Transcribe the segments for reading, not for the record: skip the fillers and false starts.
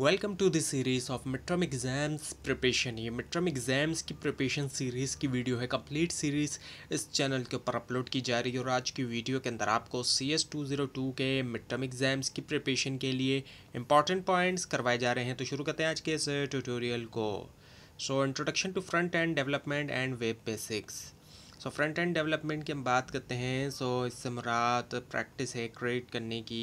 Welcome to this series of mid term exams preparation. ये mid term exams की preparation series की video है। Complete series इस channel के ऊपर अपलोड की जा रही है और आज की वीडियो के अंदर आपको CS202 के मिड टर्म एग्ज़ाम्स की प्रिपरेशन के लिए इंपॉर्टेंट पॉइंट्स करवाए जा रहे हैं। तो शुरू करते हैं आज के इस ट्यूटोरियल को। Introduction to front end development and web basics. Front end development की हम बात करते हैं। इससे मुराद प्रैक्टिस है क्रिएट करने की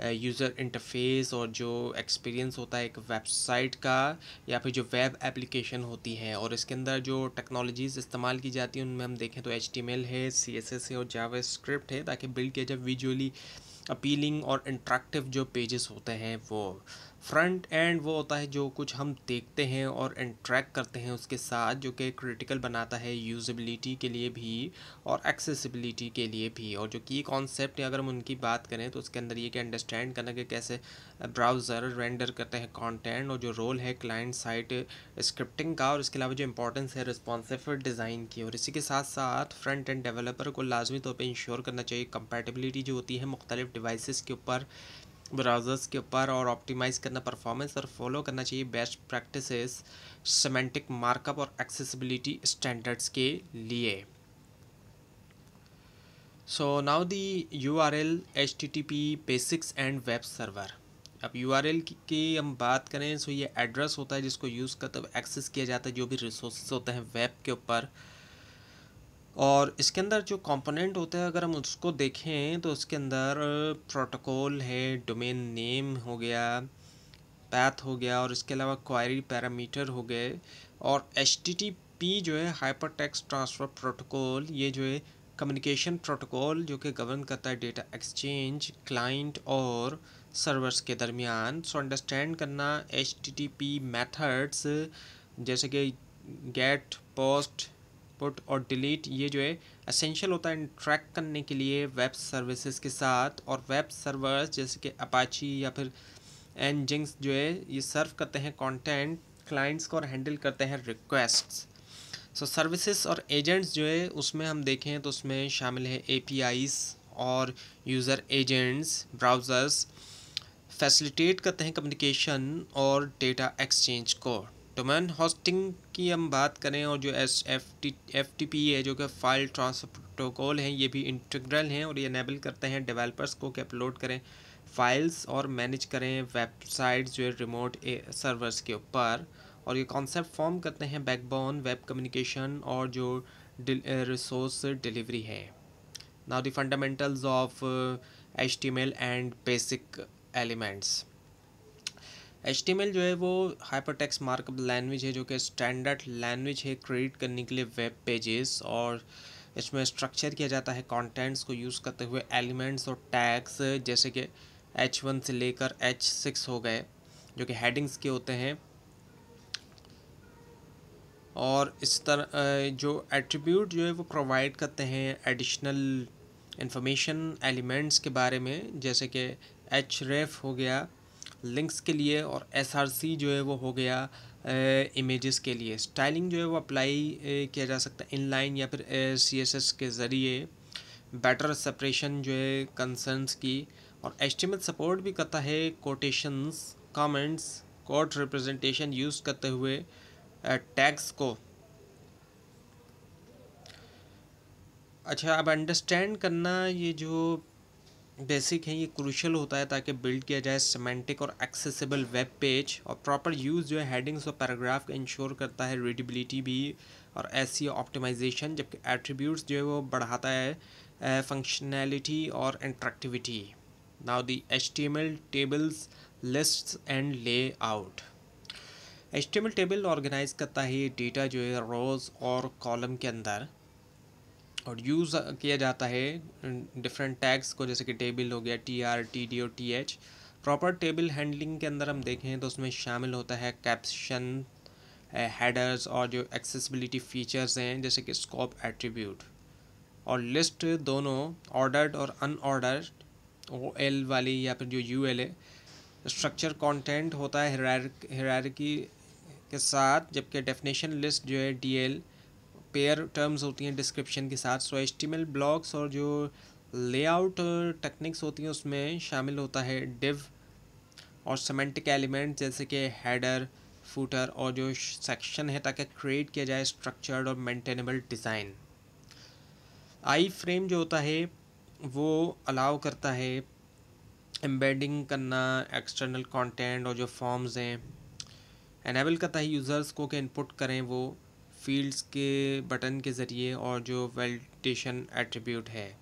यूज़र इंटरफेस और जो एक्सपीरियंस होता है एक वेबसाइट का या फिर जो वेब एप्लीकेशन होती है, और इसके अंदर जो टेक्नोलॉजीज़ इस्तेमाल की जाती हैं उनमें हम देखें तो HTML है, CSS है और जावास्क्रिप्ट है, ताकि बिल्ड किया जाए विजुअली अपीलिंग और इंट्रैक्टिव जो पेजेस होते हैं वो। फ्रंट एंड वो होता है जो कुछ हम देखते हैं और इंट्रैक्ट करते हैं उसके साथ, जो कि क्रिटिकल बनाता है यूज़ेबिलिटी के लिए भी और एक्सेसिबिलिटी के लिए भी। और जो की कॉन्सेप्ट है अगर हम उनकी बात करें तो उसके अंदर ये कि अंडरस्टैंड करना कि कैसे ब्राउज़र रेंडर करते हैं कंटेंट, और जो रोल है क्लाइंट साइड स्क्रिप्टिंग का, और इसके अलावा जो इंपॉर्टेंस है रिस्पॉन्सिव डिज़ाइन की। और इसी के साथ साथ फ्रंट एंड डेवलपर को लाजमी तौर पे इंश्योर करना चाहिए कंपैटिबिलिटी जो होती है मुख्तलिफ डिवाइसेस के ऊपर, ब्राउज़र्स के ऊपर, और ऑप्टिमाइज़ करना परफॉर्मेंस, और फॉलो करना चाहिए बेस्ट प्रैक्टिसेस सेमेंटिक मार्कअप और एक्सेसिबिलिटी स्टैंडर्ड्स के लिए। Now the URL HTTP basics and web server. अब URL की हम बात करें ये एड्रेस होता है जिसको यूज़ करते हुए एक्सेस किया जाता है जो भी रिसोर्स होते हैं वेब के ऊपर। और इसके अंदर जो कंपोनेंट होते हैं अगर हम उसको देखें तो उसके अंदर प्रोटोकॉल है, डोमेन नेम हो गया, पैथ हो गया, और इसके अलावा क्वेरी पैरामीटर हो गए, और HTTP जो है हाइपर टेक्स्ट ट्रांसफ़र प्रोटोकॉल, ये जो है कम्युनिकेशन प्रोटोकॉल जो कि गवर्न करता है डेटा एक्सचेंज क्लाइंट और सर्वर्स के दरमियान। अंडरस्टैंड करना HTTP मेथड्स जैसे कि गेट, पोस्ट, पुट और डिलीट, ये जो है एसेंशियल होता है इंट्रैक्ट करने के लिए वेब सर्विसेज के साथ। और वेब सर्वर्स जैसे कि अपाची या फिर एनजिंग्स जो है ये सर्व करते हैं कंटेंट क्लाइंट्स को और हैंडल करते हैं रिक्वेस्ट्स। सर्विसेज और एजेंट्स जो है उसमें हम देखें तो उसमें शामिल है APIs और यूज़र एजेंट्स। ब्राउज़र्स फैसिलिटेट करते हैं कम्युनिकेशन और डेटा एक्सचेंज को। डोमेन होस्टिंग की हम बात करें और जो FTP है जो कि फाइल ट्रांसफर प्रोटोकॉल हैं, ये भी इंटीग्रल हैं और ये इनेबल करते हैं डेवलपर्स को कि अपलोड करें फाइल्स और मैनेज करें वेबसाइट्स जो है रिमोट सर्वर्स के ऊपर। और ये कॉन्सेप्ट फॉर्म करते हैं बैकबोन वेब कम्युनिकेशन और जो रिसोर्स डिलीवरी है। Now the fundamentals of HTML and basic elements. HTML जो है वो हाइपरटेक्स्ट मार्कअप लैंग्वेज है जो कि स्टैंडर्ड लैंग्वेज है क्रिएट करने के लिए वेब पेजेस, और इसमें स्ट्रक्चर किया जाता है कंटेंट्स को यूज़ करते हुए एलिमेंट्स और टैग्स, जैसे कि H1 से लेकर H6 हो गए जो कि हेडिंग्स के होते हैं। और इस तरह जो एट्रीब्यूट जो है वो प्रोवाइड करते हैं एडिशनल इंफॉर्मेशन एलिमेंट्स के बारे में, जैसे कि href हो गया लिंक्स के लिए, और src जो है वो हो गया इमेजेस के लिए। स्टाइलिंग जो है वो अप्लाई किया जा सकता है इनलाइन या फिर CSS के ज़रिए। बेटर सेपरेशन जो है कंसर्न्स की। और HTML सपोर्ट भी करता है quotations, comments, code representation use करते हुए टैग्स को। अच्छा, अब अंडरस्टैंड करना ये जो बेसिक है ये क्रूशल होता है ताकि बिल्ड किया जाए सिमेंटिक और एक्सेसिबल वेब पेज। और प्रॉपर यूज़ जो है हेडिंग्स और पैराग्राफ का इंश्योर करता है रीडेबिलिटी भी और SEO ऑप्टिमाइजेशन, जबकि एट्रीब्यूट्स जो है वो बढ़ाता है फंक्शनैलिटी और interactivity. Now the HTML tables, lists and layout. HTML table organize करता है डेटा जो है रोज़ और कॉलम के अंदर, और यूज़ किया जाता है डिफरेंट टैग्स को, जैसे कि टेबल हो गया TR, TD और TH। प्रॉपर टेबल हैंडलिंग के अंदर हम देखें तो उसमें शामिल होता है कैप्शन, हेडर्स और जो एक्सेसिबिलिटी फीचर्स हैं जैसे कि स्कोप एट्रीब्यूट। और लिस्ट दोनों ऑर्डर्ड और अनऑर्डर्ड OL वाली या फिर जो UL है। स्ट्रक्चर कंटेंट होता है हायरार्की के साथ, जबकि डेफिनेशन लिस्ट जो है DL पेयर टर्म्स होती हैं डिस्क्रिप्शन के साथ। HTML ब्लॉक्स और जो लेआउट टेक्निक्स होती हैं उसमें शामिल होता है डिव, और सेमेंटिक एलिमेंट जैसे कि हेडर, फूटर और जो सेक्शन है, ताकि क्रिएट किया जाए स्ट्रक्चर्ड और मेंटेनेबल डिज़ाइन। आई फ्रेम जो होता है वो अलाउ करता है एम्बेडिंग करना एक्सटर्नल कंटेंट और जो फॉर्म्स हैं, एनेबल करता है यूज़र्स को कि इनपुट करें वो फील्ड्स के बटन के ज़रिए और जो वैलिडेशन एट्रीब्यूट है,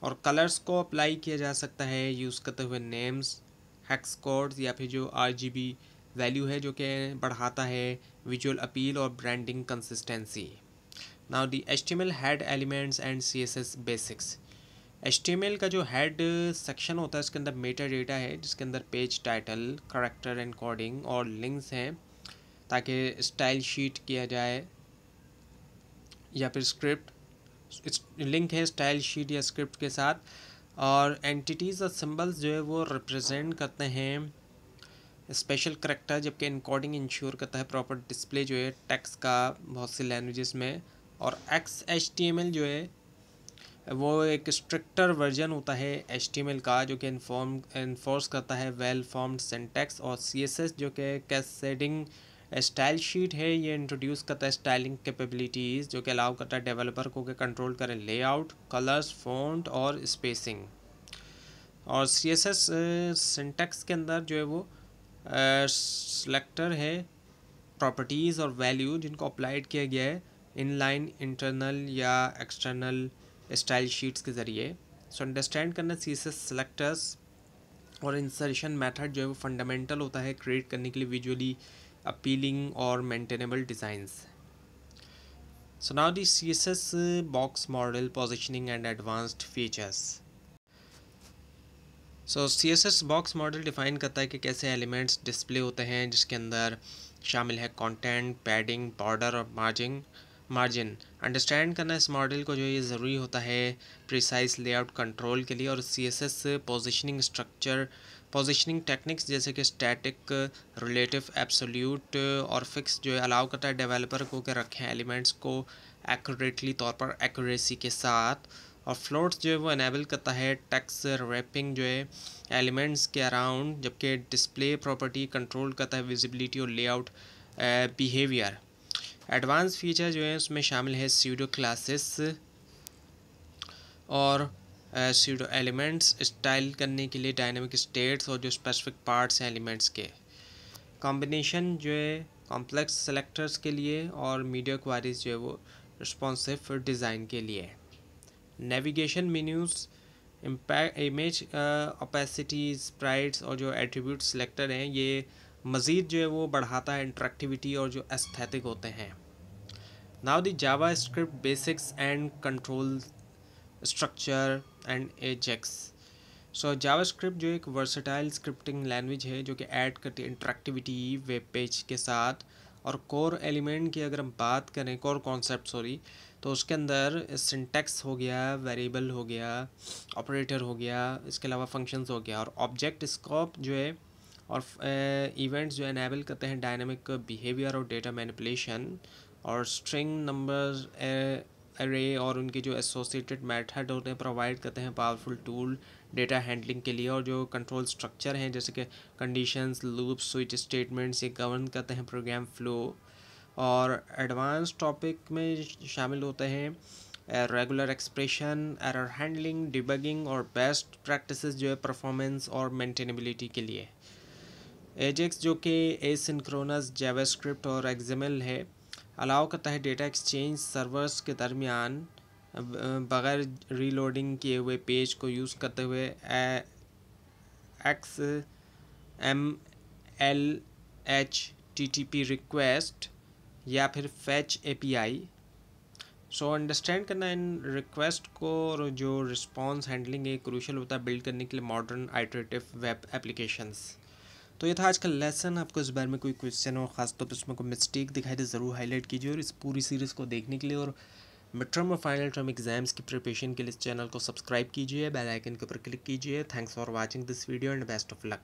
और कलर्स को अप्लाई किया जा सकता है यूज़ करते हुए नेम्स, हेक्स कोड्स या फिर जो RGB वैल्यू है जो कि बढ़ाता है विजुअल अपील और branding consistency. Now the HTML head elements and CSS basics. HTML का जो हेड सेक्शन होता है, इसके अंदर मेटा डेटा है जिसके अंदर पेज टाइटल, करेक्टर एनकोडिंग और लिंक्स हैं, ताकि स्टाइल शीट किया जाए या फिर स्क्रिप्ट, लिंक है स्टाइल शीट या स्क्रिप्ट के साथ। और एंटिटीज़ और सिंबल्स जो है वो रिप्रेजेंट करते हैं स्पेशल करेक्टर, जबकि एनकोडिंग इंश्योर करता है प्रॉपर डिस्प्ले जो है टेक्स्ट का बहुत सी लैंग्वेजेस में। और XHTML जो है वो एक स्ट्रिक्टर वर्जन होता है HTML का, जो कि इन्फोर्स करता है वेल फॉर्म्ड सिंटैक्स। और CSS जो कि कैस्केडिंग स्टाइल शीट है, ये इंट्रोड्यूस करता है स्टाइलिंग कैपेबिलिटीज़, जो कि अलाउ करता है डेवलपर को कि कंट्रोल करें लेआउट, कलर्स, फॉन्ट और स्पेसिंग। और CSS सिंटैक्स के अंदर जो है वो सेलेक्टर है प्रॉपर्टीज़ और वैल्यू जिनको अप्लाइड किया गया है इनलाइन, इंटरनल या एक्सटर्नल स्टाइल शीट्स के ज़रिए। सो अंडरस्टैंड करना CSS सेलेक्टर्स और इंसर्शन मेथड जो है वो फंडामेंटल होता है क्रिएट करने के लिए विजुअली अपीलिंग और maintainable designs. So now the CSS box model, positioning and advanced features. So CSS box model define करता है कि कैसे एलिमेंट्स डिस्प्ले होते हैं, जिसके अंदर शामिल है कंटेंट, पैडिंग, बॉर्डर और मार्जिन। अंडरस्टैंड करना इस मॉडल को जो ये ज़रूरी होता है प्रिसाइज लेआउट कंट्रोल के लिए। और CSS पोजिशनिंग टेक्निक्स जैसे कि स्टैटिक, रिलेटिव, एब्सोल्यूट और फिक्स जो है अलाउ करता है डेवलपर को कि रखें एलिमेंट्स को एक्यूरेटली तौर पर एक्यूरेसी के साथ। और फ्लोट्स जो है वो इनेबल करता है टेक्स्ट रैपिंग जो है एलिमेंट्स के अराउंड, जबकि डिस्प्ले प्रॉपर्टी कंट्रोल करता है विजिबिलिटी और लेआउट बिहेवियर। एडवांस फीचर जो है उसमें शामिल है स्यूडो क्लासेस और स्यूडो एलिमेंट्स, स्टाइल करने के लिए डायनामिक स्टेट्स और जो स्पेसिफिक पार्ट्स हैं एलिमेंट्स के, कॉम्बिनेशन जो है कॉम्प्लेक्स सेलेक्टर्स के लिए, और मीडिया क्वारीज जो है वो रिस्पॉन्सिव डिज़ाइन के लिए। Navigation menus, image opacity, sprites और जो एट्रीब्यूट सेलेक्टर हैं, ये मज़ीद जो है वो बढ़ाता है इंटरेक्टिविटी और जो एस्थेटिक होते हैं। Now the Java script basics and control structure and Ajax. So Java script जो एक वर्सटाइल स्क्रिप्टिंग लैंग्वेज है जो कि ऐड करती है इंटरेक्टिविटी वेब पेज के साथ। और कोर एलिमेंट की अगर हम बात करें, कोर कॉन्सेप्ट सॉरी, तो उसके अंदर सिंटैक्स हो गया, वेरिएबल हो गया, ऑपरेटर हो गया, इसके अलावा फंक्शंस हो गया, और ऑब्जेक्ट स्कोप जो है और इवेंट्स जो एनेबल करते हैं डायनामिक बिहेवियर और डेटा मैनिपुलेशन। और स्ट्रिंग नंबर्स, अरे और उनके जो एसोसिएटेड मेथड होते हैं प्रोवाइड करते हैं पावरफुल टूल डेटा हैंडलिंग के लिए। और जो कंट्रोल स्ट्रक्चर हैं जैसे कि कंडीशंस, लूप्स, स्विच स्टेटमेंट्स, ये गवर्न करते हैं प्रोग्राम फ्लो। और एडवांस टॉपिक में शामिल होते हैं regular expression, error handling, debugging और बेस्ट प्रैक्टिसेस जो है परफॉर्मेंस और मेंटेनेबिलिटी के लिए। एजेक्स जो कि एसिंक्रोनस जावास्क्रिप्ट और एक्सएमएल है, अलाउ करता है डेटा एक्सचेंज सर्वर्स के दरमियान बगैर रीलोडिंग किए हुए पेज को यूज़ करते हुए XML/HTTP रिक्वेस्ट या फिर फैच API। सो अंडरस्टैंड करना इन रिक्वेस्ट को और जो रिस्पॉन्स हैंडलिंग है क्रूशल होता है बिल्ड करने के लिए मॉडर्न आइटरेटिव वेब एप्लीकेशंस। तो ये था आज का लेसन। आपको इस बारे में कोई क्वेश्चन और ख़ास तौर पर उसमें कोई मिस्टेक दिखाई दे ज़रूर हाईलाइट कीजिए। और इस पूरी सीरीज़ को देखने के लिए और मिड टर्म और फाइनल टर्म एग्जाम्स की प्रिपरेशन के लिए इस चैनल को सब्सक्राइब कीजिए, बेल आइकन के ऊपर क्लिक कीजिए। Thanks for watching this video and best of luck.